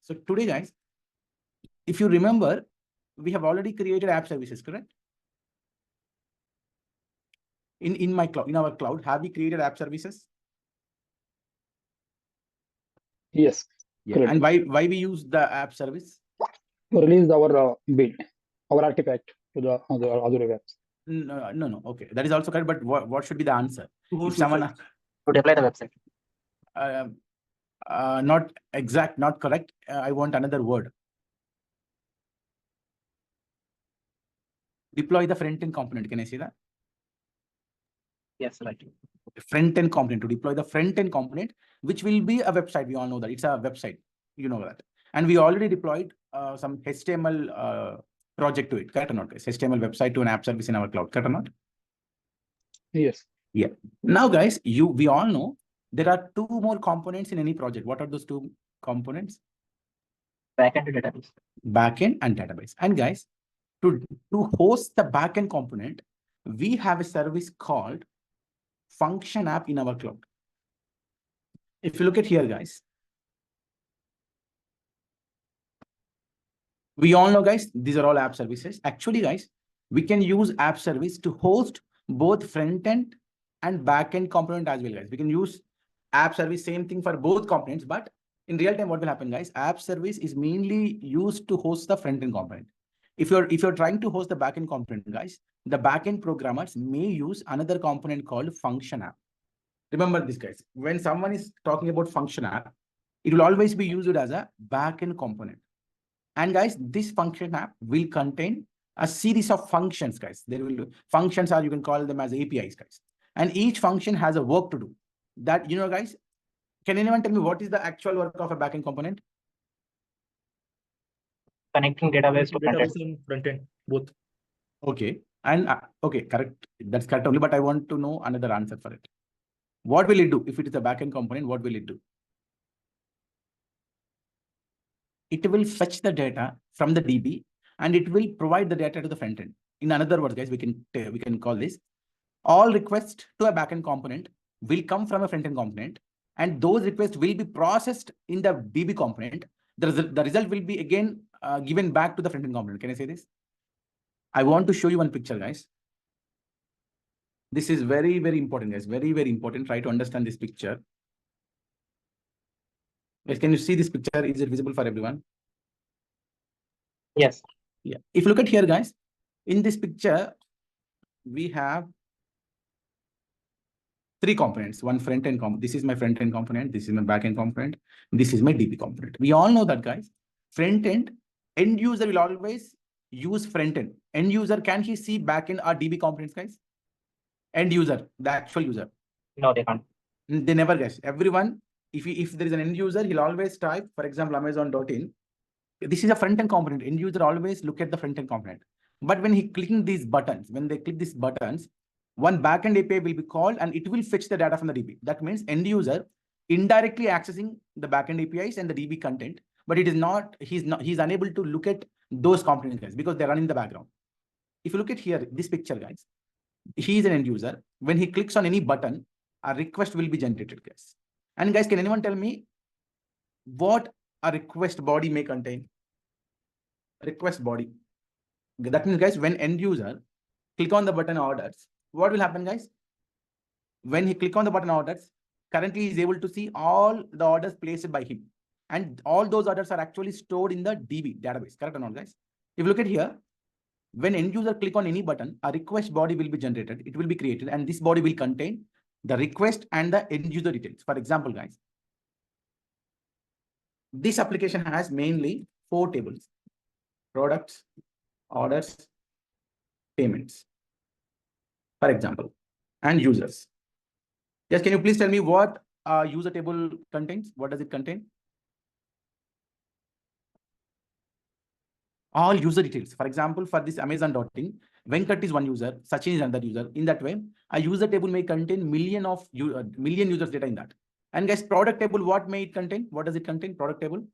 So today, guys, if you remember, we have already created app services, correct? In our cloud, have we created app services? Yes. Yeah. Correct. And why we use the app service? To release our build, our artifact to the Azure webs. No. Okay, that is also correct. But what should be the answer? If someone To deploy the website. Not exact, not correct. I want another word. Deploy the front-end component. Can I say that? Yes, right. Front-end component, to deploy the front-end component, which will be a website. We all know that it's a website. You know that. And we already deployed some HTML project to it. Correct or not, guys? HTML website to an app service in our cloud. Correct or not? Yes. Yeah. Now, guys, we all know there are two more components in any project. What are those two components? Backend to database. Backend and database. And guys, to host the backend component, we have a service called function app in our cloud. If you look at here, guys, we all know, guys, these are all app services. Actually, guys, we can use app service to host both front-end and back-end component as well, guys. We can use app service, same thing for both components, but in real time, what will happen, guys? App service is mainly used to host the front-end component. If you're trying to host the back-end component, guys, the back-end programmers may use another component called function app. Remember this, guys. When someone is talking about function app, it will always be used as a back-end component. And guys, this function app will contain a series of functions, guys. There will functions, or you can call them as APIs, guys. And each function has a work to do. That, guys, can anyone tell me what is the actual work of a backend component? Connecting database to database and front-end, both. Okay. And okay, correct. That's correct only, but I want to know another answer for it. What will it do? If it is a backend component, what will it do? It will fetch the data from the DB and it will provide the data to the front end. In other words, guys, we can call this all requests to a backend component will come from a front-end component, and those requests will be processed in the DB component. The result will be again given back to the front-end component. Can I say this? I want to show you one picture, guys. This is very, very important, guys. Very, very important. Try to understand this picture. Guys, can you see this picture? Is it visible for everyone? Yes. Yeah. If you look at here, guys, in this picture, we have three components. One front-end component. This is my front-end component. This is my back-end component. This is my DB component. We all know that, guys. Front-end, end user will always use front-end. End user, can he see back-end or DB components, guys? End user, the actual user. No, they can't. They never, guys. Everyone, if there is an end user, he'll always type, for example, Amazon.in. This is a front-end component. End user always look at the front-end component. But when he clicking these buttons, when they click these buttons, one backend API will be called and it will fetch the data from the DB. That means end user indirectly accessing the backend APIs and the DB content, but it is not, he's unable to look at those components, guys, because they're running in the background. If you look at here, this picture, guys, he is an end user. When he clicks on any button, a request will be generated, guys. And guys, can anyone tell me what a request body may contain? Request body. That means, guys, when end user click on the button orders, what will happen, guys? When he click on the button orders, currently he is able to see all the orders placed by him. And all those orders are actually stored in the DB database. Correct or not, guys? If you look at here, when end user click on any button, a request body will be generated. It will be created. And this body will contain the request and the end user details. For example, guys, this application has mainly 4 tables: products, orders, payments, for example, and users. Yes, can you please tell me what user table contains? What does it contain? All user details. For example, for this Amazon.in, Venkat is one user, Sachin is another user. In that way, a user table may contain million users data in that. And guys, product table, what may it contain? What does it contain? Product table.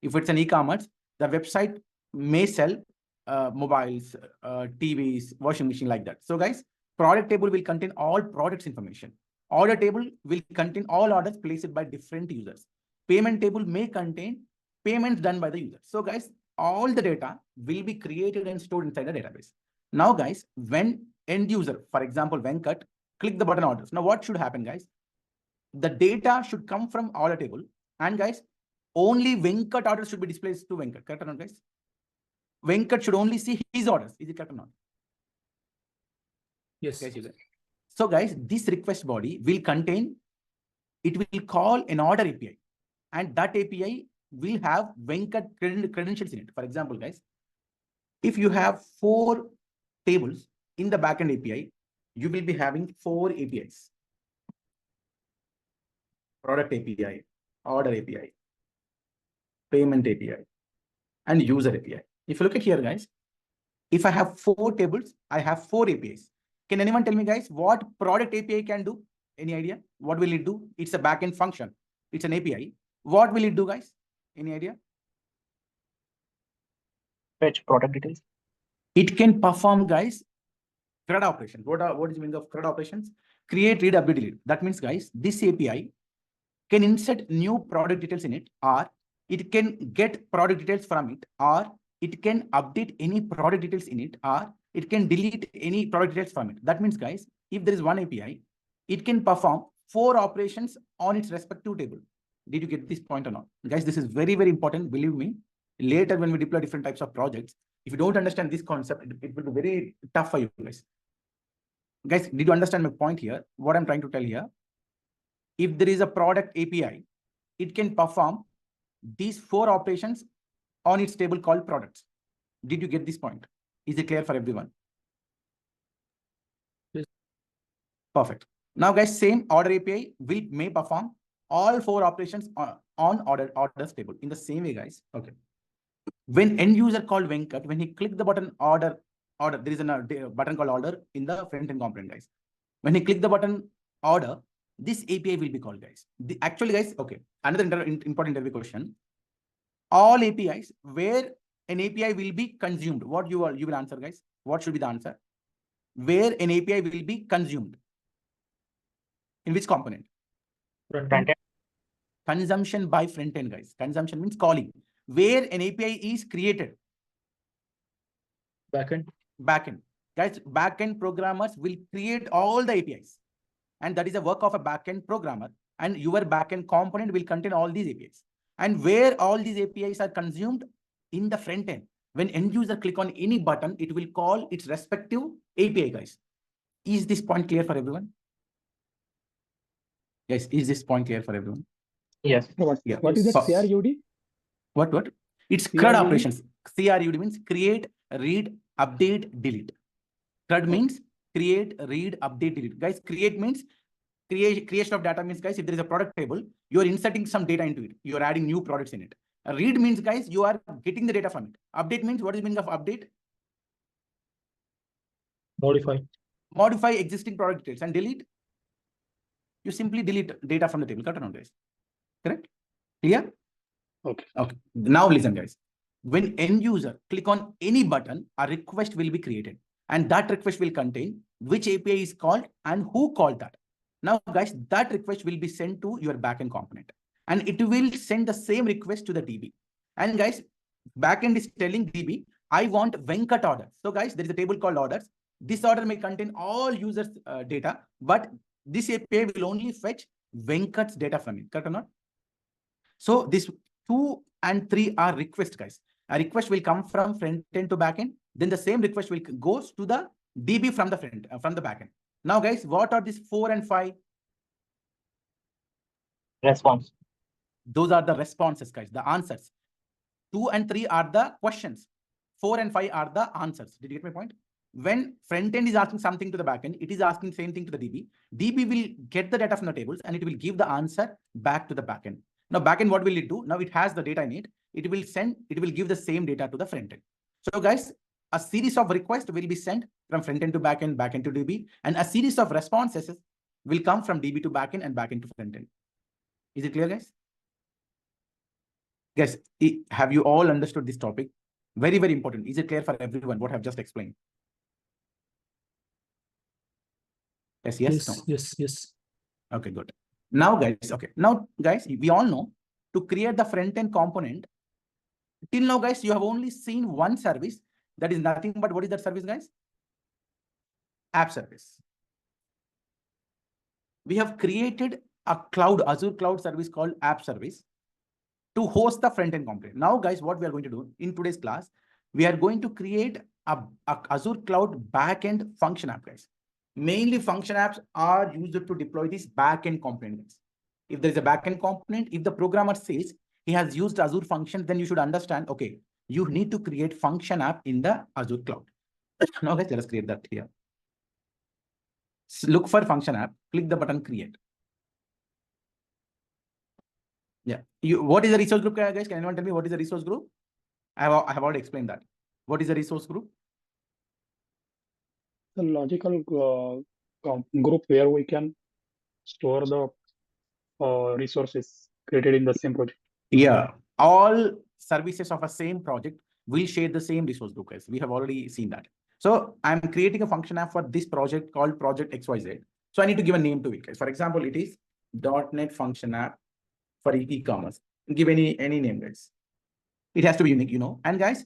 If it's an e-commerce, the website may sell mobiles, TVs, washing machine, like that. So guys, product table will contain all products information. Order table will contain all orders placed by different users. payment table may contain payments done by the user. So guys, all the data will be created and stored inside the database. Now guys, when end user, for example, Venkat, click the button orders. Now what should happen, guys? The data should come from order table, and guys, only Venkat orders should be displayed to Venkat. Correct or not, guys? Venkat should only see his orders. Is it correct or not? Yes. Guys, so guys, this request body will contain, it will call an order API, and that API will have Venkat credentials in it. For example, guys, if you have 4 tables in the backend API, you will be having 4 APIs. Product API, order API, payment API, and user API. If you look at here, guys, if I have 4 tables, I have 4 APIs. Can anyone tell me, guys, what product API can do? Any idea? What will it do? It's a backend function. It's an API. What will it do, guys? Any idea? Fetch product details. It can perform, guys, CRUD operations. What is the meaning of CRUD operations? Create, read, update, delete. That means, guys, this API can insert new product details in it, or it can get product details from it, or it can update any product details in it, or it can delete any product details from it. That means, guys, if there is one API, it can perform 4 operations on its respective table. Did you get this point or not? Guys, this is very, very important. Believe me, later when we deploy different types of projects, if you don't understand this concept, it will be very tough for you guys. Guys, did you understand my point here? What I'm trying to tell here? If there is a product API, it can perform these 4 operations on its table called products. Did you get this point? Is it clear for everyone? Yes. Perfect. Now, guys, same order API may perform all 4 operations on orders table in the same way, guys. Okay. When end user called Venkat, when he clicked the button order, there is a button called order in the front end component, guys. When he clicked the button order, this API will be called, guys. Actually, guys, okay. Another important interview question. All APIs where an API will be consumed. What you will answer, guys? What should be the answer? Where an API will be consumed. In which component? Front end. Consumption by front end, guys. Consumption means calling. Where an API is created. Backend. Backend. Guys, backend programmers will create all the APIs. And that is the work of a backend programmer. And your backend component will contain all these APIs. And where all these APIs are consumed? In the front end. When end user click on any button, it will call its respective API, guys. Is this point clear for everyone? Yes, is this point clear for everyone? Yes. What is that CRUD? What? It's CRUD CRUD? operations. CRUD means create, read, update, delete. CRUD means create, read, update, delete. Guys, create means creation of data means, guys, if there is a product table, you are inserting some data into it. You are adding new products in it. Read means, guys, you are getting the data from it. Update means, what is the meaning of update? Modify existing product details. And delete, you simply delete data from the table. Correct or not, guys? Correct? Clear? Okay. Okay. Now listen, guys. When end user click on any button, a request will be created. And that request will contain which API is called and who called that. Now, guys, that request will be sent to your backend component. And it will send the same request to the DB. And guys, backend is telling DB, I want Venkat order. So guys, there is a table called orders. This order may contain all users' data, but this API will only fetch Venkat's data from it. Correct or not? So this 2 and 3 are requests, guys. A request will come from front end to backend. Then the same request will goes to the DB from the from the backend. Now, guys, what are these 4 and 5? Response. Those are the responses, guys, the answers. 2 and 3 are the questions. 4 and 5 are the answers. Did you get my point? When front end is asking something to the backend, it is asking the same thing to the DB. DB will get the data from the tables and it will give the answer back to the backend. Now, backend, what will it do? Now it has the data in it. It will give the same data to the front end. So, guys, a series of requests will be sent from front end to backend, backend to DB, and a series of responses will come from DB to backend and backend to front end. Is it clear, guys? Guys, have you all understood this topic? Very, very important. Is it clear for everyone what I've just explained? Yes. No. Yes. Okay, good. Now, guys, we all know to create the front-end component. Till now, guys, you have only seen one service. That is nothing but what is that service, guys? App service. We have created a cloud, Azure cloud service called app service to host the front-end component. Now, guys, what we are going to do in today's class, we are going to create a Azure cloud backend function app, guys. Mainly function apps are used to deploy these backend components. If there is a backend component, if the programmer says he has used Azure function, then you should understand, okay, you need to create function app in the Azure cloud. Now, guys, let us create that here. So look for function app, click the button create. Yeah. What is the resource group, guys? Can anyone tell me what is the resource group? I have already explained that. What is the resource group? The logical group where we can store the resources created in the same project. Yeah. All services of a same project will share the same resource group, guys. We have already seen that. So I'm creating a function app for this project called project XYZ. So I need to give a name to it, guys. For example, it is .NET function app for e-commerce. Give any name, guys. It has to be unique, you know. And guys,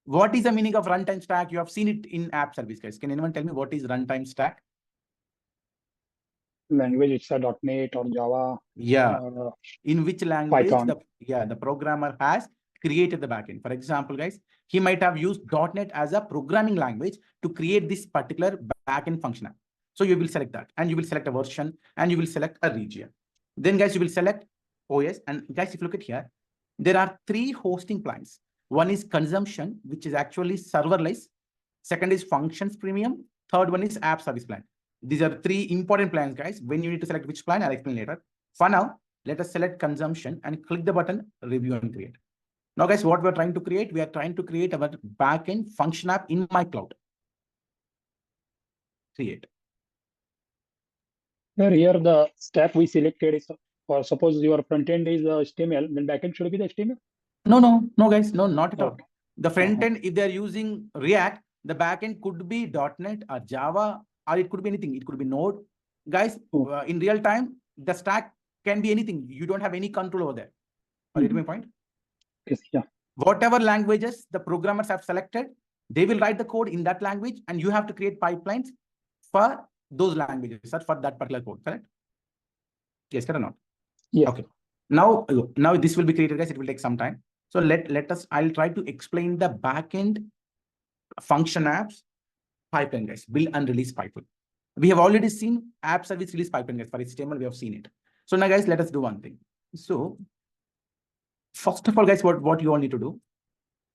what is the meaning of runtime stack? You have seen it in app service, guys. Can anyone tell me what is runtime stack? Language, it's a .NET or Java. Yeah. In which language Python. the programmer has created the backend. For example, guys, he might have used .NET as a programming language to create this particular backend function app. So you will select that, and you will select a version, and you will select a region. Then, guys, you will select OS. And guys, if you look at here, there are 3 hosting plans. One is consumption, which is actually serverless. Second is functions premium. Third one is app service plan. These are 3 important plans, guys. When you need to select which plan, I'll explain later. For now, let us select consumption and click the button review and create. Now, guys, what we're trying to create, we are trying to create our backend function app in my cloud. Create. Here the stack we selected is, or suppose your front end is HTML, then backend should be the HTML? No, guys, no, not at all. Okay. The front end, if they're using React, the backend could be .NET or Java, or it could be anything. It could be Node. Guys, in real time, the stack can be anything. You don't have any control over there. Are you getting my point? Yes, yeah. Whatever languages the programmers have selected, they will write the code in that language, and you have to create pipelines for those languages, or for that particular code, correct? Yes, correct or not? Yes. Okay. Now this will be created, guys. It will take some time. So let us, I'll try to explain the backend function apps pipeline, guys. Build and release pipeline. We have already seen app service release pipeline, guys. For HTML, we have seen it. So now, guys, let us do one thing. So first of all, guys, what you all need to do?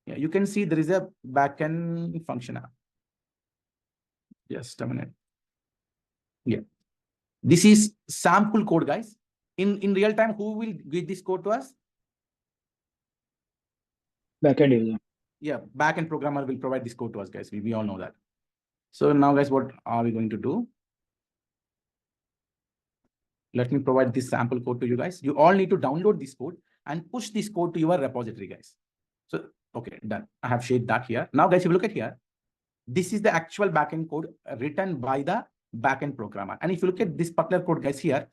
Yeah, you can see there is a backend function app. Just a minute. Yeah. This is sample code, guys. In real time, who will give this code to us? Backend user. Yeah, backend programmer will provide this code to us, guys. We all know that. So now, guys, what are we going to do? Let me provide this sample code to you guys. You all need to download this code and push this code to your repository, guys. So, okay, done. I have shared that here. Now, guys, if you look at here, this is the actual backend code written by the backend programmer. And if you look at this particular code, guys, here,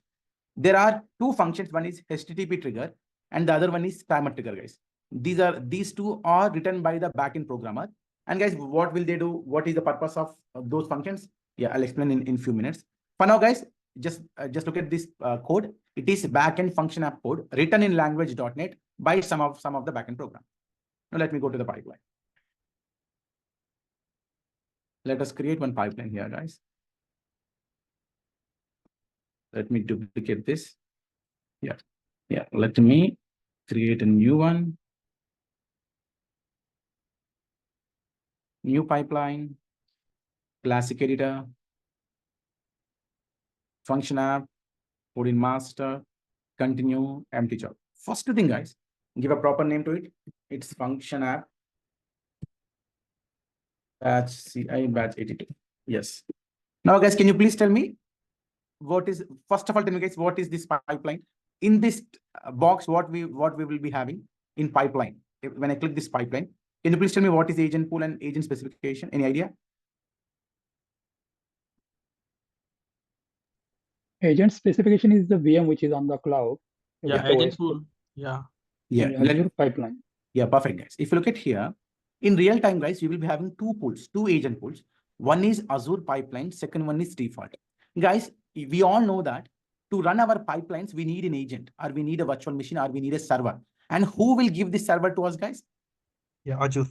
there are 2 functions. One is HTTP trigger, and the other one is timer trigger, guys. These 2 are written by the backend programmer. And guys, what will they do? What is the purpose of those functions? Yeah, I'll explain in few minutes. For now, guys, just look at this code. It is backend function app code written in language .NET by some of the backend program. Now let me go to the pipeline. Let us create one pipeline here, guys. Let me duplicate this. Yeah. Let me create a new one. New pipeline, classic editor, function app, put in master, continue, empty job. First thing, guys, give a proper name to it. It's function app, batch CI, batch 82. Yes. Now, guys, can you please tell me first of all, tell me, guys, what is this pipeline? In this box, what we will be having in pipeline. When I click this pipeline, can you please tell me what is agent pool and agent specification? Any idea? Agent specification is the VM which is on the cloud. Yeah, agent pool. Yeah. Yeah, in Azure pipeline. yeah, perfect, guys. If you look at here, in real time, guys, you will be having two pools, two agent pools. One is Azure pipeline, second one is default. Guys, we all know that to run our pipelines, we need an agent, or we need a virtual machine, or we need a server. And who will give this server to us, guys? Yeah, Azure.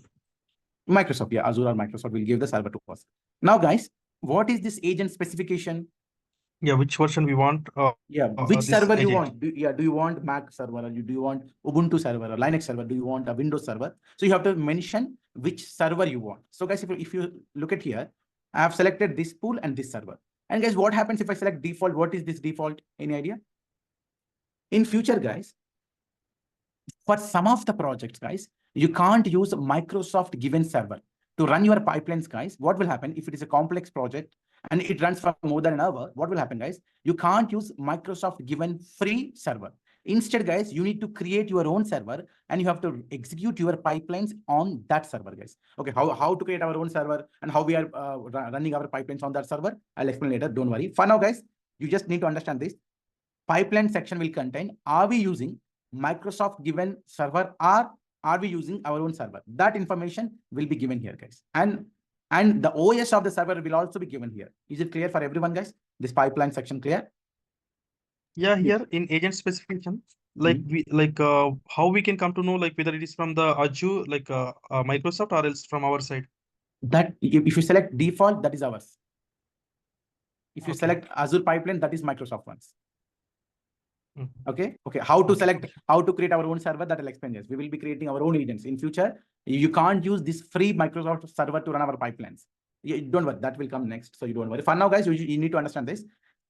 Microsoft, yeah, Azure or Microsoft will give the server to us. Now, guys, what is this agent specification? Yeah, which version we want? Yeah, which this server you agent. want? Do you want Mac server, or do you want Ubuntu server, or Linux server? Do you want a Windows server? So you have to mention which server you want. So guys, if you look at here, I have selected this pool and this server. And guys, what happens if I select default? What is this default? Any idea? In future, guys, for some of the projects, guys, you can't use Microsoft given server to run your pipelines, guys. What will happen if it is a complex project and it runs for more than an hour? What will happen, guys? You can't use Microsoft given free server. Instead, guys, you need to create your own server and you have to execute your pipelines on that server, guys. Okay, how to create our own server and how we are running our pipelines on that server, I'll explain later. Don't worry. For now, guys, you just need to understand this. Pipeline section will contain, are we using Microsoft given server, or are we using our own server? That information will be given here, guys. And the OS of the server will also be given here. Is it clear for everyone, guys? This pipeline section clear? Yeah, here in agent specification, like how we can come to know like whether it is from the Azure, like Microsoft, or else from our side. That if you select default, that is ours. If you Okay. select Azure pipeline, that is Microsoft ones. Mhm. Okay. How to Okay. select, how to create our own server, that will explain this. We will be creating our own agents in future. You can't use this free Microsoft server to run our pipelines. Don't worry, that will come next. So you don't worry. For now, guys, you need to understand this.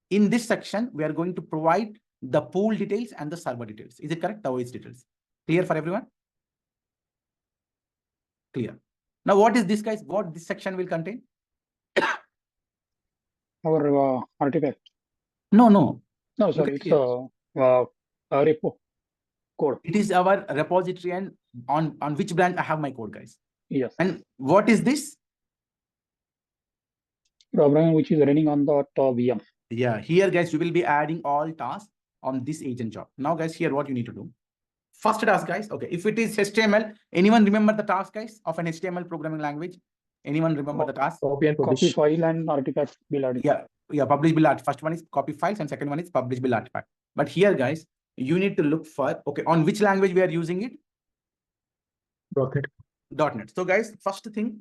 In this section, we are going to provide the pool details and the server details. Is it correct? The OS details. Clear for everyone? Clear. Now, what is this, guys? What this section will contain? Our artifact. No. No, Look sorry, at it's here. a repo code. It is our repository, and on which branch I have my code, guys. Yes. And what is this? Program which is running on the VM. Yeah, here, guys, you will be adding all tasks on this agent job. Now, guys, here what you need to do. First task, guys. Okay, if it is HTML, anyone remember the task, guys, of an HTML programming language? Anyone remember the task? Copy and Copy publish. file and artifact build artifact. Yeah, publish build artifact. First one is copy files and second one is publish build artifact. But here, guys, you need to look for, okay, on which language we are using it? .NET. So, guys, first thing,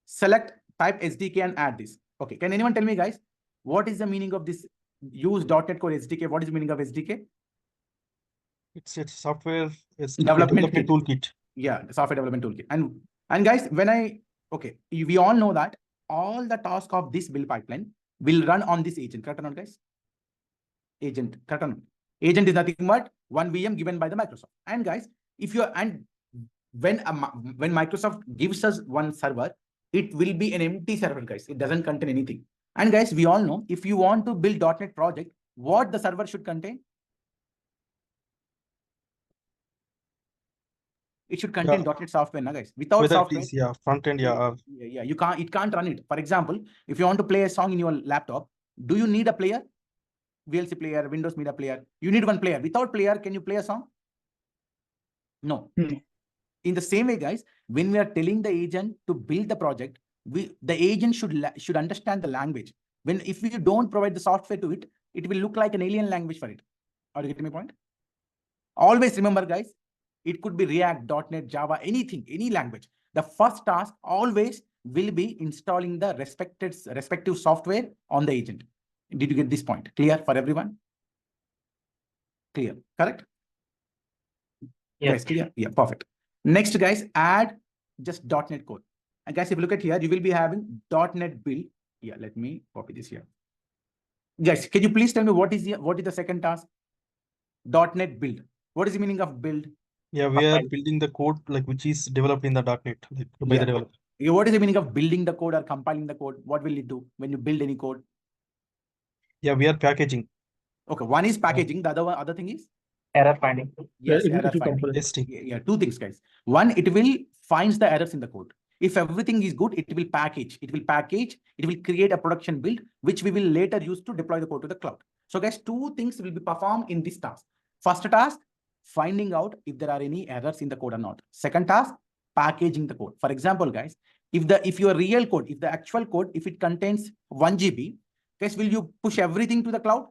select type SDK and add this. Okay, can anyone tell me, guys, what is the meaning of this use .NET Core SDK? What is the meaning of SDK? It's software Development toolkit. Yeah, the software development toolkit. And guys, we all know that all the tasks of this build pipeline will run on this agent. Correct or not, guys? Agent, correct or not? Agent is nothing but one VM given by the Microsoft. And guys, when Microsoft gives us one server, it will be an empty server, guys. It doesn't contain anything. And guys, we all know if you want to build .NET project, what the server should contain? It should contain .NET software, na, guys. Without whether software, it is front end, it can't run it. For example, if you want to play a song in your laptop, do you need a player? VLC player, Windows Media player. You need one player. Without player, can you play a song? No. In the same way, guys, when we are telling the agent to build the project, the agent should understand the language. If you don't provide the software to it, it will look like an alien language for it. Are you getting my point? Always remember, guys, it could be React, .NET, Java, anything, any language. The first task always will be installing the respective software on the agent. Did you get this point? Clear for everyone? Clear, correct? Yes. Clear? Yeah, perfect. Next, guys, add just .NET code. And guys, if you look at here, you will be having .NET build. Yeah, let me copy this here. Guys, can you please tell me what is the second task? .NET build. What is the meaning of build? Yeah, we are building the code like which is developed in the .NET by the developer. What is the meaning of building the code or compiling the code? What will it do when you build any code? Yeah, we are packaging. Okay, one is packaging. The other thing is Error finding. yes, error finding. Testing. Yeah, two things, guys. One, it will find the errors in the code. If everything is good, it will package. It will create a production build, which we will later use to deploy the code to the cloud. So, guys, two things will be performed in this task. First task, finding out if there are any errors in the code or not. Second task, packaging the code. For example, guys, if your real code, if the actual code, if it contains 1 GB, guys, will you push everything to the cloud?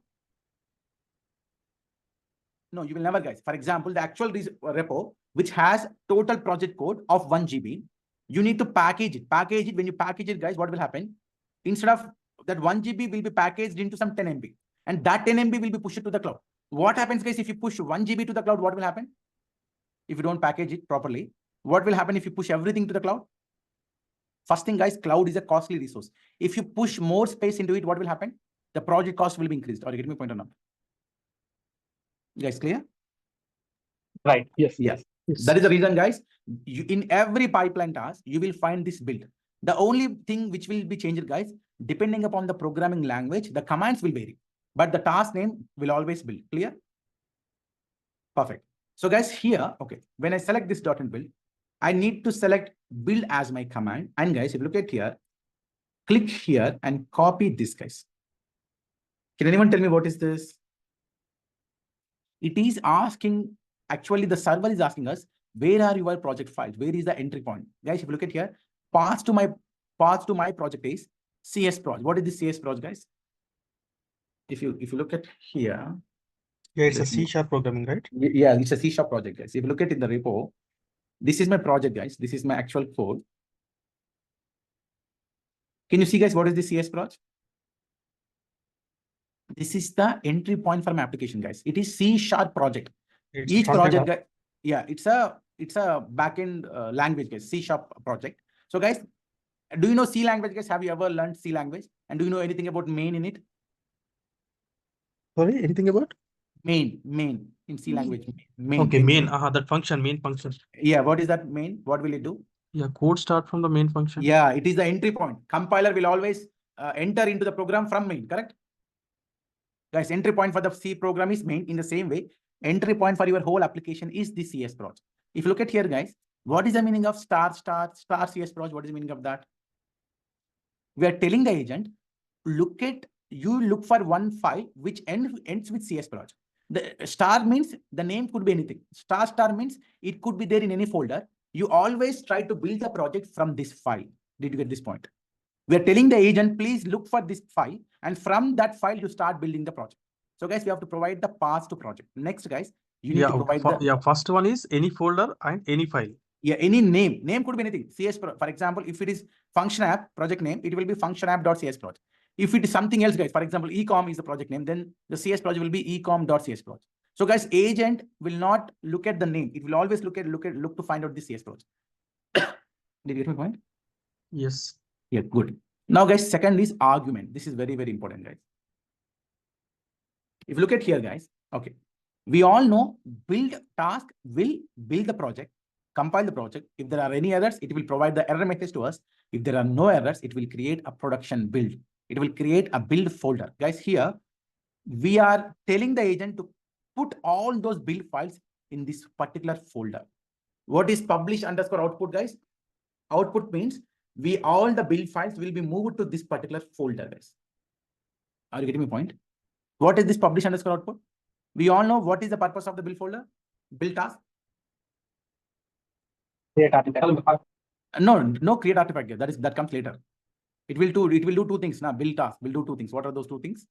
No, you will never, guys. For example, the actual repo, which has total project code of 1 GB, you need to package it. Package it. When you package it, guys, what will happen? Instead of that 1 GB will be packaged into some 10 MB. And that 10 MB will be pushed to the cloud. What happens, guys, if you push 1 GB to the cloud, what will happen? If you don't package it properly, what will happen if you push everything to the cloud? First thing, guys, cloud is a costly resource. If you push more space into it, what will happen? The project cost will be increased. Or you get me point or not? Guys, clear? Right. Yes. Yes. Yes. That is the reason, guys. In every pipeline task, you will find this build. The only thing which will be changed, guys, depending upon the programming language, the commands will vary, but the task name will always build. Clear? Perfect. So, guys, here, okay, when I select this .NET build, I need to select build as my command. And guys, if you look at here, click here and copy this, guys. Can anyone tell me what is this? It is asking, actually, the server is asking us, where are your project files? Where is the entry point? Guys, if you look at here, path to my project is CS project. What is the CS project, guys? If you look at here. Yeah, it's a C# programming, right? Yeah, it's a C# project, guys. If you look at in the repo, this is my project, guys. This is my actual code. Can you see, guys, what is the CS project? This is the entry point for my application, guys. It is C# project. It's Each front-end project, guys, yeah, it's a backend language, guys, C# project. So, guys, do you know C language, guys? Have you ever learned C language? And do you know anything about main in it? Sorry, anything about? Main in C language. Main. Okay, main. That function, main function. Yeah, what is that main? What will it do? Yeah, code start from the main function. Yeah, it is the entry point. Compiler will always enter into the program from main, correct? Guys, entry point for the C program is main. In the same way, entry point for your whole application is the CS project. If you look at here, guys, what is the meaning of star CS project? What is the meaning of that? We are telling the agent, look for one file which ends with CS project. The star means the name could be anything. Star means it could be there in any folder. You always try to build the project from this file. Did you get this point? We are telling the agent, please look for this file, and from that file, you start building the project. So, guys, we have to provide the path to project. Next, guys, you need to provide first one is any folder and any file. Yeah, any name. Name could be anything. For example, if it is function app project name, it will be function app.cs project. If it is something else, guys, for example, ecom is the project name, then the CS project will be ecom.cs project. So, guys, agent will not look at the name. It will always look to find out the CS project. Did you get my point? Yes. Yeah, good. Now, guys, second is argument. This is very, very important, guys. If you look at here, guys, okay, we all know build task will build the project, compile the project. If there are any errors, it will provide the error message to us. If there are no errors, it will create a production build. It will create a build folder. Guys, here, we are telling the agent to put all those build files in this particular folder. What is publish_output, guys? Output means all the build files will be moved to this particular folder, guys. Are you getting my point? What is this publish_output? We all know what is the purpose of the build folder, build task. Create artifact. No create artifact here. That comes later. It will do two things. Now, build task will do two things. What are those two things?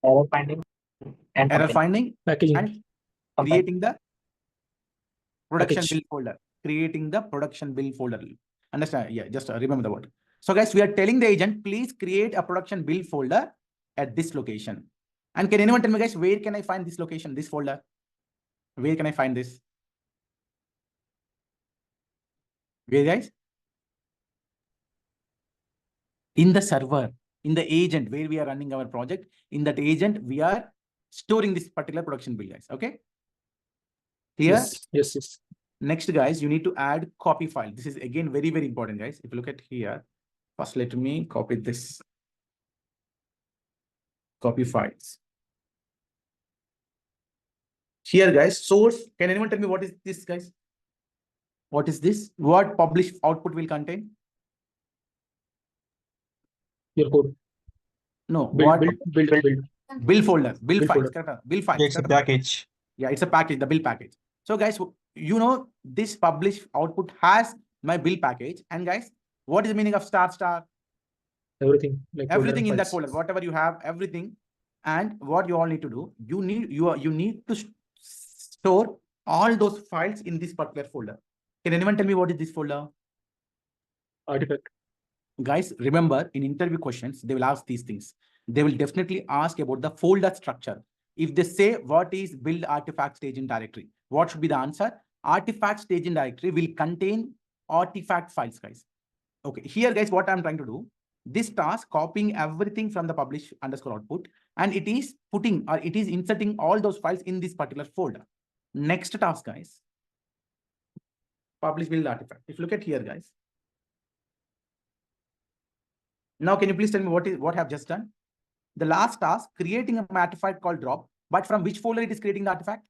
Error finding and Error finding, Packaging. and creating the production Package. build folder. Creating the production build folder. Understand? Yeah, just remember the word. So, guys, we are telling the agent, please create a production build folder at this location. And can anyone tell me, guys, where can I find this location, this folder? Where can I find this? Where, guys? In the server, in the agent where we are running our project. In that agent, we are storing this particular production build, guys. Okay? Clear? Yes. Next, guys, you need to add copy file. This is again very, very important, guys. If you look at here, first let me copy this. Copy files. Here, guys, source. Can anyone tell me what is this, guys? What is this? What publish output will contain? Your code. No, Build folder. build files. Build Correct? Build files. It's a package. Yeah, it's a package, the build package. So guys, you know, this publish output has my build package. And guys, what is the meaning of star? Everything like folder Everything in that files. folder, whatever you have, everything. And what you all need to do, you need to store all those files in this particular folder. Can anyone tell me what is this folder? Artifact. Guys, remember, in interview questions, they will ask these things. They will definitely ask about the folder structure. If they say, what is build artifact staging directory? What should be the answer? Artifact staging directory will contain artifact files, guys. Okay, here, guys, what I'm trying to do, this task copying everything from the publish underscore output, and it is putting, or it is inserting all those files in this particular folder. Next task, guys, publish build artifact. If you look at here, guys. Now, can you please tell me what I have just done? The last task, creating a artifact called drop, but from which folder it is creating the artifact?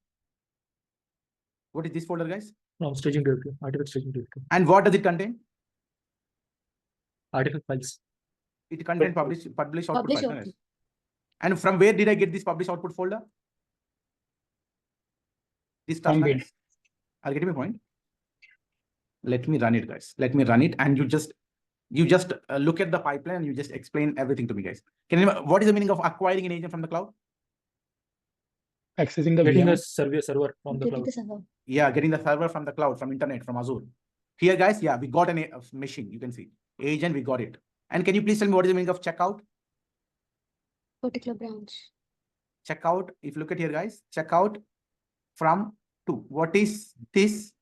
What is this folder, guys? From staging directory, artifact staging directory. And what does it contain? Artifact files. It contains publish output Publish file. output. Right? And from where did I get this publish output folder? This task. From build. I'll get my point. Let me run it, guys. Let me run it, and you just look at the pipeline and you just explain everything to me, guys. What is the meaning of acquiring an agent from the cloud? Accessing the Getting VM. a server from the Getting cloud. the server. Yeah, getting the server from the cloud, from internet, from Azure. Here, guys, yeah, we got a machine. You can see agent, we got it. And can you please tell me what is the meaning of checkout? Particular branch. Checkout. If you look at here, guys, checkout from to. What is this?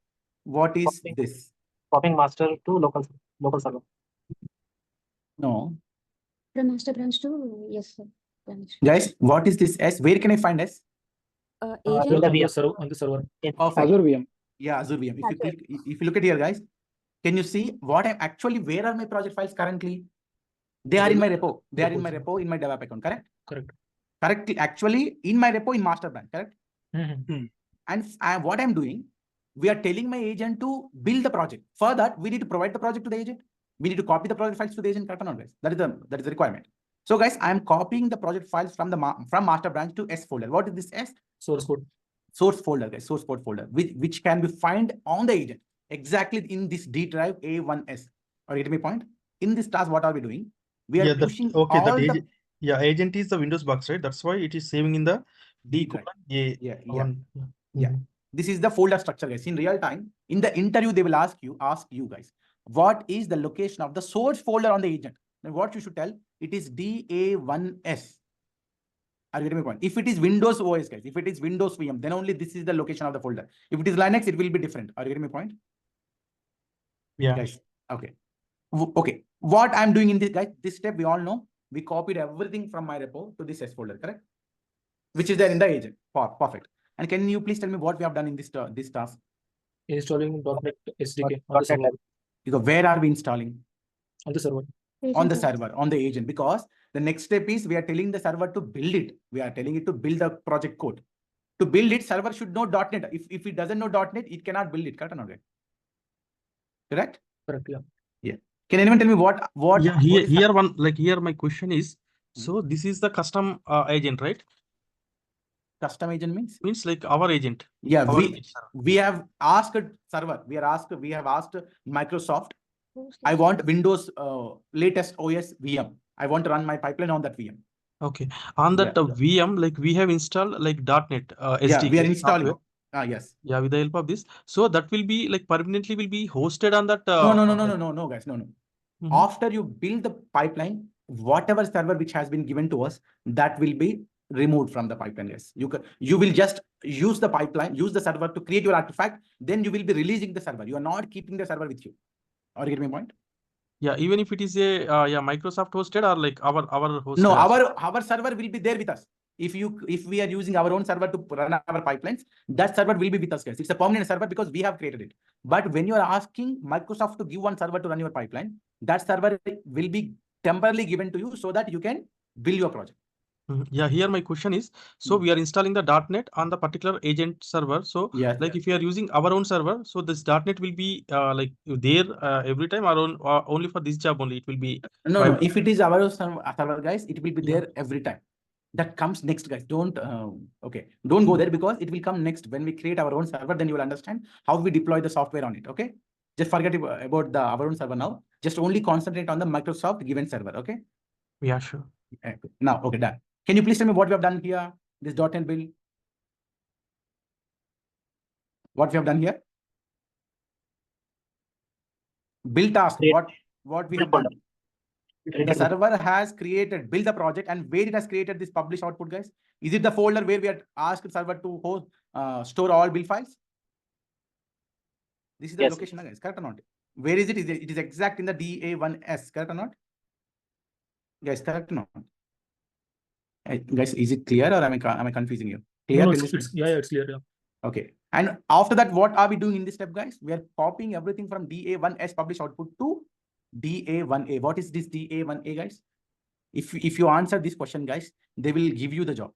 What is this? Copying master to local server. No, From master branch to yes, sir. Branch. guys, what is this S? Where can I find S? Agent. On the server. Perfect. Azure VM. Yeah, Azure VM. If you look at here, guys, can you see what I'm actually, where are my project files currently? They are in my repo. They are in my repo in my DevOps account, correct? Correct. Correctly, actually in my repo in master branch, correct? And what I'm doing, we are telling my agent to build the project. For that, we need to provide the project to the agent. We need to copy the project files to the agent, correct or not, guys? That is the requirement. So, guys, I'm copying the project files from the master branch to S folder. What is this S? Source code. Source folder, guys, source code folder, which can be found on the agent exactly in this D drive A1S. Or get me point? In this task, what are we doing? We are pushing agent is the Windows box, right? That's why it is saving in the D drive. colon A. Yeah. This is the folder structure, guys. In real time, in the interview, they will ask you guys, what is the location of the source folder on the agent? Then what you should tell, it is DA1S. Are you getting my point? If it is Windows OS, guys, if it is Windows VM, then only this is the location of the folder. If it is Linux, it will be different. Are you getting my point? Yeah. Guys, okay. Okay. What I'm doing in this, guys, this step, we all know, we copied everything from my repo to this S folder, correct? Which is there in the agent. Perfect. And can you please tell me what we have done in this task? Installing .NET SDK on the server. Because where are we installing? On the server. On the server, on the agent, because the next step is we are telling the server to build it. We are telling it to build the project code. To build it, server should know .NET. If it doesn't know .NET, it cannot build it. Correct or not? Correct? Correct. Yeah. Yeah. Can anyone tell me what? Yeah. Here my question is. So this is the custom agent, right? Custom agent means like our agent. Yeah, our we have asked server. We have asked Microsoft. I want Windows latest OS VM. I want to run my pipeline on that VM. Okay. On that VM, like we have installed like .NET SDK. Yeah, we are installing. Yes. Yeah, with the help of this. So that will be like permanently will be hosted on that. No, guys, no. After you build the pipeline, whatever server which has been given to us, that will be removed from the pipeline. Yes, you will just use the pipeline, use the server to create your artifact. Then you will be releasing the server. You are not keeping the server with you. Or you get my point? Yeah, even if it is a Microsoft hosted or like our hosted. No, our server will be there with us. If we are using our own server to run our pipelines, that server will be with us, guys. It's a permanent server because we have created it. But when you are asking Microsoft to give one server to run your pipeline, that server will be temporarily given to you so that you can build your project. Yeah, here my question is, so we are installing the .NET on the particular agent server. So if you are using our own server, so this .NET will be like there every time or only for this job only it will be. No, if it is our own server, guys, it will be there every time. that comes next, guys. Don't go there, because it will come next when we create our own server. Then you will understand how we deploy the software on it. Okay, just forget about our own server now. Just only concentrate on the Microsoft given server. Okay. Yeah, sure. Now, okay, done. Can you please tell me what we have done here? This .NET build. What we have done here? Build task. What we have done? The server has created, build the project, and where it has created this publish output, guys? Is it the folder where we had asked the server to host, store all build files? This is the location, guys. Correct or not? Where is it? It is exact in the DA1S. Correct or not? Guys, correct or not? Guys, is it clear, or am I confusing you? Clear? No, it's clear. Yeah. Okay. And after that, what are we doing in this step, guys? We are copying everything from DA1S publish output to DA1A. What is this DA1A, guys? If you answer this question, guys, they will give you the job.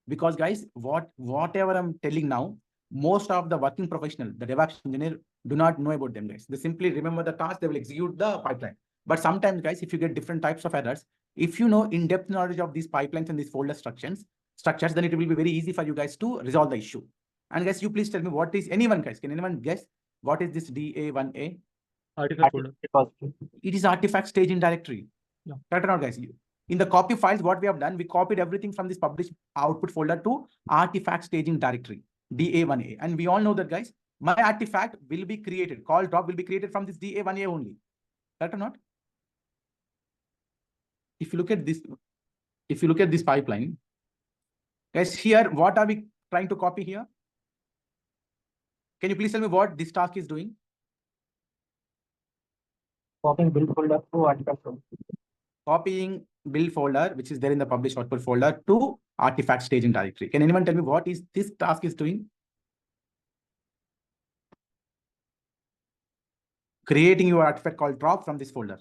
Because, guys, whatever I'm telling now, most of the working professional, the DevOps engineer, do not know about them, guys. They simply remember the task, they will execute the pipeline. But sometimes, guys, if you get different types of errors, if you know in-depth knowledge of these pipelines and these folder structures, then it will be very easy for you guys to resolve the issue. And guys, you please tell me what is, anyone, guys, can anyone guess what is this DA1A? Artifact folder. It is artifact staging directory. Yeah. Correct or not, guys? In the copy files, what we have done, we copied everything from this publish output folder to artifact staging directory, DA1A. And we all know that, guys, my artifact will be created, call drop will be created from this DA1A only. Correct or not? If you look at this pipeline, guys, here, what are we trying to copy here? Can you please tell me what this task is doing? Copying build folder to artifact folder. Copying build folder, which is there in the publish output folder, to artifact staging directory. Can anyone tell me what is this task is doing? Creating your artifact called drop from this folder.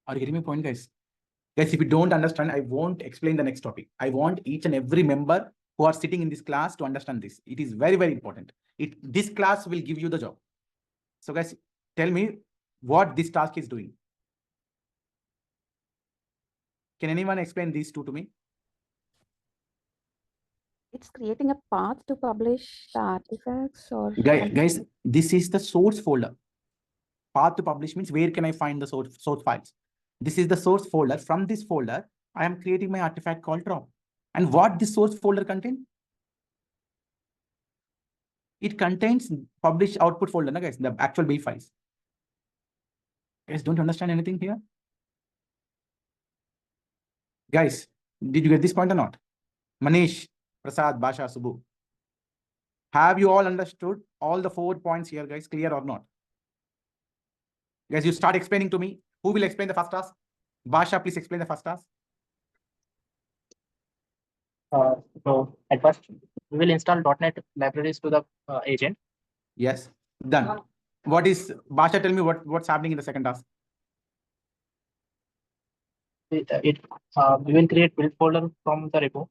Are you getting my point, guys? Guys, if you don't understand, I won't explain the next topic. I want each and every member who are sitting in this class to understand this. It is very, very important. This class will give you the job. So, guys, tell me what this task is doing. Can anyone explain these two to me? It's creating a path to publish the artifacts, or Guys, this is the source folder. Path to publish means where can I find the source files? This is the source folder. From this folder, I am creating my artifact called drop. And what this source folder contains? It contains publish output folder, no, guys, the actual build files. Guys, don't understand anything here? Guys, did you get this point or not? Manish, Prasad, Basha, Subbu. Have you all understood all the 4 points here, guys? Clear or not? Guys, you start explaining to me. Who will explain the first task? Basha, please explain the first task. So at first, we will install .NET libraries to the agent. Yes, done. What is, Basha, tell me what's happening in the second task? We will create build folder from the repo.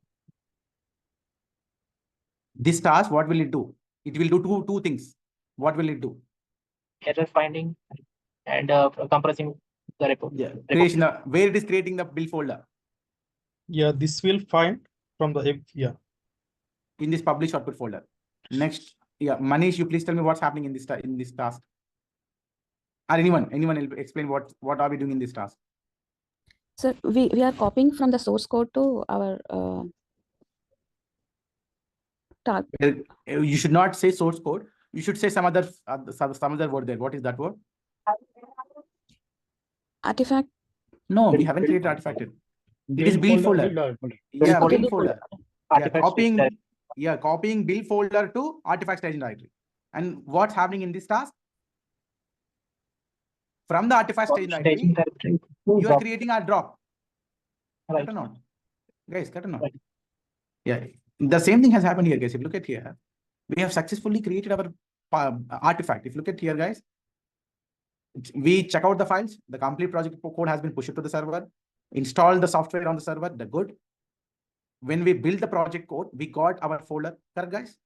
This task, what will it do? It will do two things. What will it do? Error finding and compressing the repo. Yeah, creation where it is creating the build folder. Yeah, this will find from the in this publish output folder. Next, yeah, Manish, you please tell me what's happening in this task. Or anyone will explain what are we doing in this task? so we are copying from the source code to our task. You should not say source code. You should say some other word there. What is that word? Artifact. No, we haven't created artifact. It is build folder. Yeah, build folder. Copying build folder to artifact staging directory. And what's happening in this task? From the artifact staging directory, you are creating a drop. Right. Correct or not? Guys, correct or not? Right. Yeah, the same thing has happened here, guys. If you look at here, we have successfully created our artifact. If you look at here, guys, we check out the files. The complete project code has been pushed to the server. Install the software on the server. The good. When we build the project code, we got our folder. Correct, guys?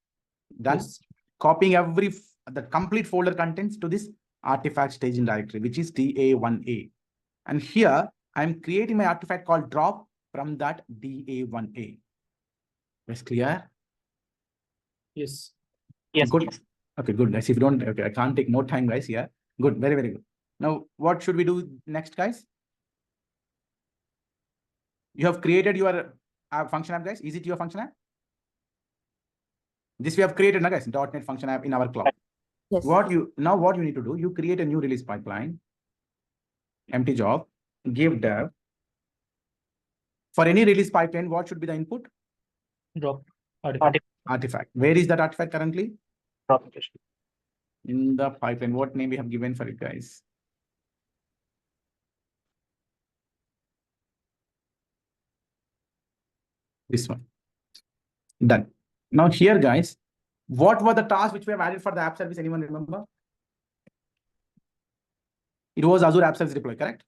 Done. Yes. Copying the complete folder contents to this artifact staging directory, which is DA1A. And here I'm creating my artifact called drop from that DA1A. That's clear? Yes. Yes. Good. Okay, good. Guys, if you don't, okay, I can't take more time, guys. Yeah, good. Very, very good. Now, what should we do next, guys? You have created your function app, guys. Is it your function app? This we have created, now, guys, .NET function app in our cloud. Yes. What you need to do, you create a new release pipeline, empty job, give dev. For any release pipeline, what should be the input? Drop artifact. Artifact. Where is that artifact currently? Drop location. In the pipeline. What name we have given for it, guys? This one. Done. Now here, guys, what were the tasks which we have added for the app service? Anyone remember? It was Azure app service deploy, correct?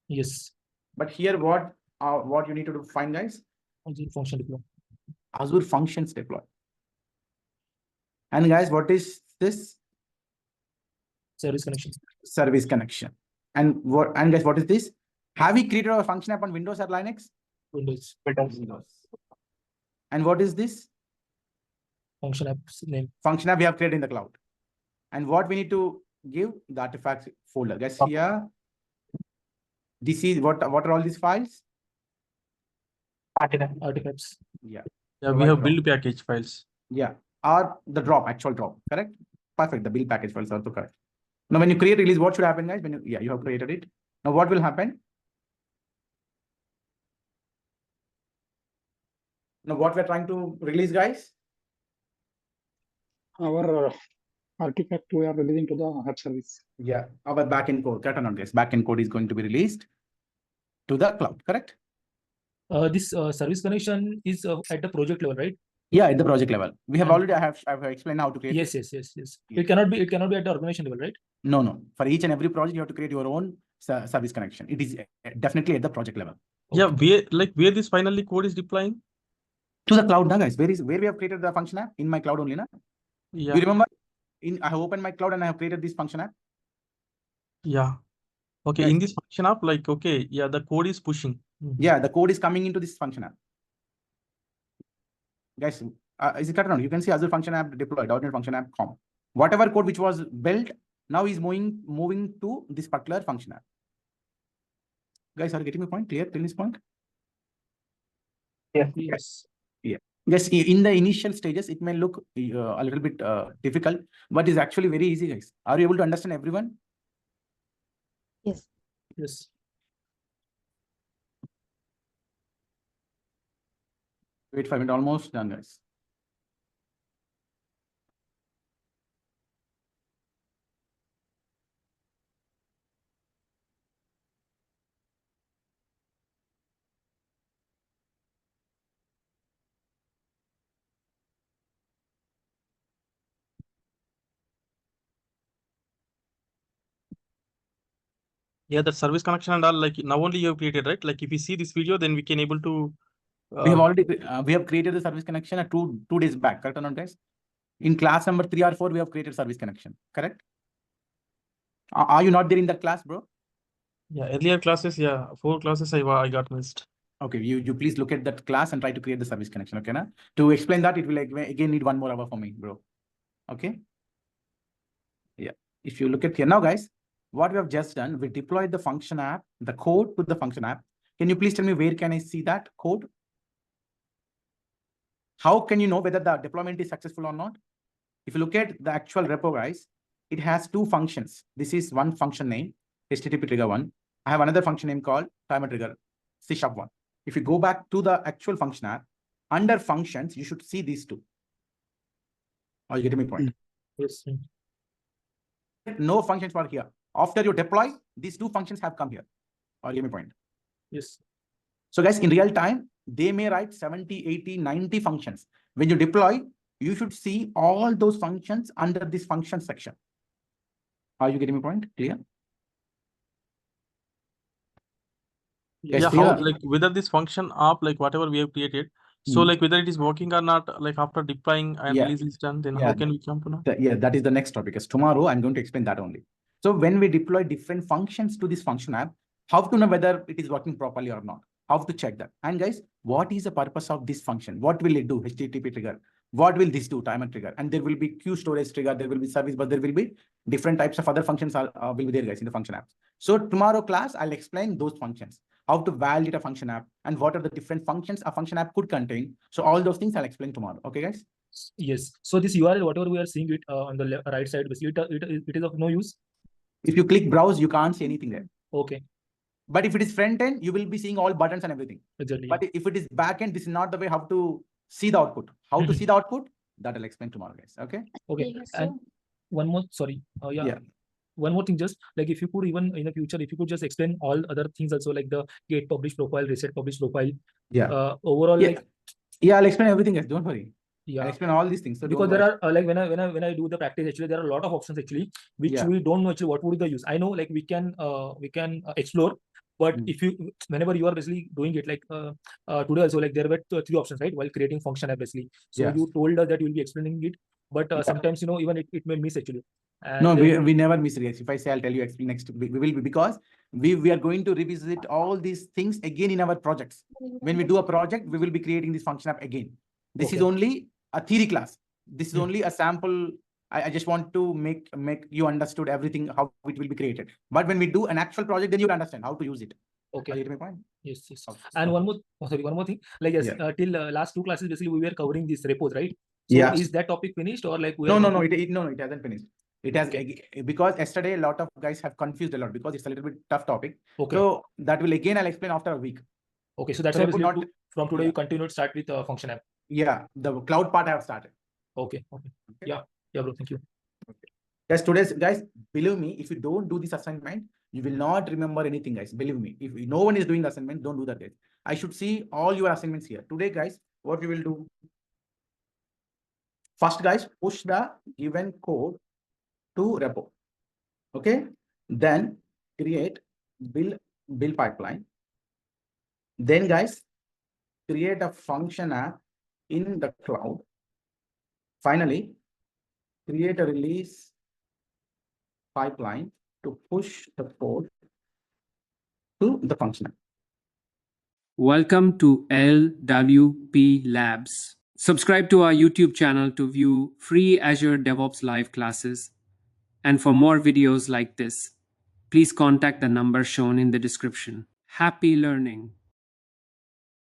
Yes. But here, what you need to do, find, guys? Azure function deploy. Azure functions deploy. And guys, what is this? Service connection. Service connection. And guys, what is this? Have we created our function app on Windows or Linux? Windows. Windows. And what is this? Function app's name. Function app we have created in the cloud. And what we need to give? The artifacts folder. Guys, here, this is what are all these files? Artifacts. Yeah. Yeah, we have build package files. Yeah. Or the drop, actual drop, correct? Perfect. The build package files are also correct. Now, when you create release, what should happen, guys? When you have created it. Now, what will happen? Now, what we're trying to release, guys? Our artifact we are releasing to the app service. Yeah, our backend code, correct or not, guys? Backend code is going to be released to the cloud, correct? This service connection is at the project level, right? Yeah, at the project level. We have already, I have explained how to create. Yes. Yeah. It cannot be at the organization level, right? No. For each and every project, you have to create your own service connection. It is definitely at the project level. Yeah, where this finally code is deploying? To the cloud now, guys. Where we have created the function app? In my cloud only, na? Yeah. You remember? I have opened my cloud and I have created this function app. Yeah. Okay, Guys, in this function app, like, okay, yeah, the code is pushing. yeah, the code is coming into this function app. Guys, is it correct or not? You can see Azure function app deploy, .NET function app com. Whatever code which was built now is moving to this particular function app. Guys, are you getting my point? Clear till this point? Yes. Yeah. Yes, in the initial stages, it may look a little bit difficult, but it's actually very easy, guys. Are you able to understand everyone? Yes. Yes. Wait 5 minutes, almost done, guys. Yeah, that service connection and all, like now only you have created, right? Like if you see this video, then we can able to. We have already we have created the service connection at two days back, correct or not, guys? In class number 3 or 4, we have created service connection, correct? Are you not there in that class, bro? Yeah, earlier classes, yeah, 4 classes I got missed. Okay, you please look at that class and try to create the service connection, okay? Na? To explain that, it will again need 1 more hour for me, bro. Okay? Yeah. If you look at here now, guys, what we have just done, we deployed the function app, the code to the function app. Can you please tell me where can I see that code? How can you know whether the deployment is successful or not? If you look at the actual repo, guys, it has 2 functions. This is one function name, HTTP trigger 1. I have another function name called timer trigger, C#1. If you go back to the actual function app, under functions, you should see these 2. Are you getting my point? Yes. No functions were here. After you deploy, these 2 functions have come here. Are you getting my point? Yes. So guys, in real time, they may write 70, 80, 90 functions. When you deploy, you should see all those functions under this function section. Are you getting my point? Clear? Yeah, Yes, how, clear. like whether this function app, like whatever we have created, so like whether it is working or not, like after deploying and release is done, then how can we come to know? Yeah, that is the next topic. Because tomorrow I'm going to explain that only. So when we deploy different functions to this function app, how to know whether it is working properly or not? how to check that. And guys, what is the purpose of this function? What will it do? HTTP trigger. What will this do? Timer trigger. And there will be queue storage trigger. There will be service, but there will be different types of other functions will be there, guys, in the function apps. So tomorrow class, I'll explain those functions, how to validate a function app, and what are the different functions a function app could contain. So all those things I'll explain tomorrow. Okay, guys? Yes. So this URL, whatever we are seeing it on the right side, basically it is of no use. If you click browse, you can't see anything there. Okay. But if it is front end, you will be seeing all buttons and everything. Exactly. But if it is back end, this is not the way how to see the output. How to see the output, that I'll explain tomorrow, guys. Okay? Okay. Yes, And one more, sorry. Yeah. One more thing, just like if you could even in the future, if you could just explain all other things also, like the get publish profile, reset publish profile. Yeah. Overall, Yeah. like. Yeah, I'll explain everything, guys. Don't worry. Yeah. I'll explain all these things. So because there are like when I do the practice, actually there are a lot of options actually which we don't know actually what would be the use. I know like we can explore, but if you whenever you are basically doing it, like today also, like there were 3 options, right, while creating function app basically. So you told us that you will be explaining it, but sometimes even it may miss actually. And no, we never miss it. If I say I'll tell you explain next, we will be, because we are going to revisit all these things again in our projects. When we do a project, we will be creating this function app again. This is only a theory class. This is only a sample. I just want to make you understood everything, how it will be created. But when we do an actual project, then you understand how to use it. Okay. You get my point? Yes. And one more thing. Like till last 2 classes, basically we were covering these repos, right? So is that topic finished, or like no, it hasn't finished. It has because yesterday a lot of guys have confused a lot because it's a little bit tough topic. Okay. So that will again I'll explain after a week. Okay. So that's why from today you continue to start with function app. Yeah, the cloud part I have started. Okay. Yeah, bro. Thank you. Okay. Guys, believe me, if you don't do this assignment, you will not remember anything, guys. Believe me, if no one is doing the assignment, don't do that, guys. I should see all your assignments here. Today, guys, what we will do? First, guys, push the given code to repo. Okay. Then create build pipeline. Then, guys, create a function app in the cloud. Finally, create a release pipeline to push the code to the function app. Welcome to LWPLABS. Subscribe to our YouTube channel to view free Azure DevOps live classes. And for more videos like this, please contact the number shown in the description. Happy learning!